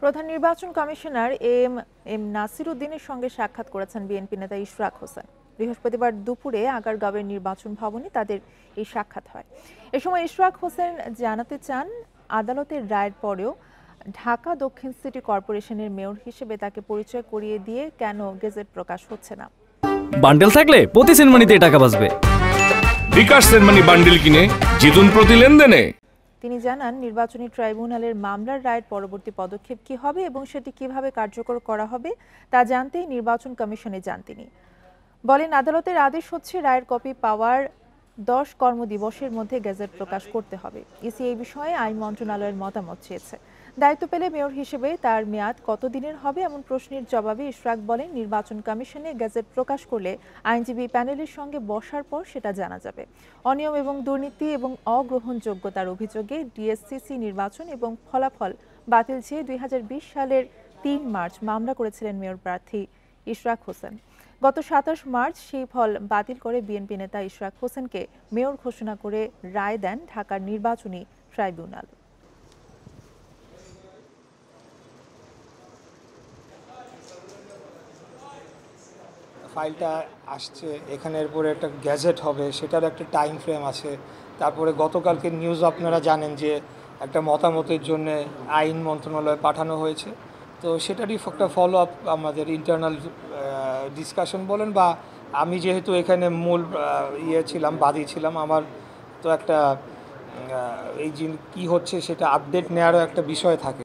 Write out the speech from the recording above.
প্রধান নির্বাচন commissioner M M Nasir উদ্দিনের সঙ্গে সাক্ষাৎ করেছেন বিএনপি নেতা ইশরাক হোসেন। বৃহস্পতিবার দুপুরে আগারগাঁওয়ের নির্বাচন ভবনে তাদের এই সাক্ষাৎ হয়। এ সময় ইশরাক হোসেন জানাতে চান, আদালতের রায়ের পরেও ঢাকা দক্ষিণ সিটি কর্পোরেশনের মেয়র হিসেবে তাকে পরিচয় করিয়ে দিয়ে কেন গেজেট প্রকাশ হচ্ছে না। বান্ডেল থাকলে প্রতি সেনমানিতে টাকা বাঁচবে। বিকাশ সেনমানি বান্ডেল কিনে জিতুন প্রতি লেনদেনে। তিনি জানান, নির্বাচনী ট্রাইব্যুনালের মামলার রায়ের পরবর্তী পদক্ষেপ কি হবে এবং সেটি কিভাবে কার্যকর করা হবে তা জানতেই নির্বাচন কমিশনে যান তিনি। বলেন, আদালতের আদেশ হচ্ছে রায়ের কপি পাওয়ার 10 কর্মদিবসের মধ্যে গেজেট প্রকাশ করতে হবে। ইসি এই বিষয়ে আইন মন্ত্রণালয়ের মতামত চেয়েছে। দায়িত্ব পেলে মেয়র হিসেবে তার মেয়াদ কতদিনের হবে এমন প্রশ্নের জবাবে ইশরাক বলেন, নির্বাচন কমিশনে গেজেট প্রকাশ করলে আইনজীবী প্যানেলের সঙ্গে বসার পর সেটা জানা যাবে। অনিয়ম এবং দুর্নীতি এবং অগ্রহণযোগ্যতার অভিযোগে ডিএসসিসি নির্বাচন এবং ফলাফল বাতিল চেয়ে 2020 সালের 3 মার্চ মামলা করেছিলেন মেয়র প্রার্থী ইশরাক হোসেন। গত 27 মার্চ সেই ফল বাতিল করে বিএনপি নেতা ইশরাক হোসেনকে মেয়র ঘোষণা করে রায় দেন ঢাকার নির্বাচনী ট্রাইব্যুনাল। ফাইলটা আসছে, এখানের পরে একটা গ্যাজেট হবে, সেটার একটা টাইম ফ্রেম আছে। তারপরে গতকালকে নিউজ আপনারা জানেন যে একটা মতামতের জন্য আইন মন্ত্রণালয়ে পাঠানো হয়েছে। তো সেটারই একটা ফলো আপ আমাদের ইন্টারনাল ডিসকাশন বলেন, বা আমি যেহেতু এখানে মূল ছিলাম, বাদী ছিলাম, আমার তো একটা এই যে কী হচ্ছে সেটা আপডেট নেওয়ারও একটা বিষয় থাকে।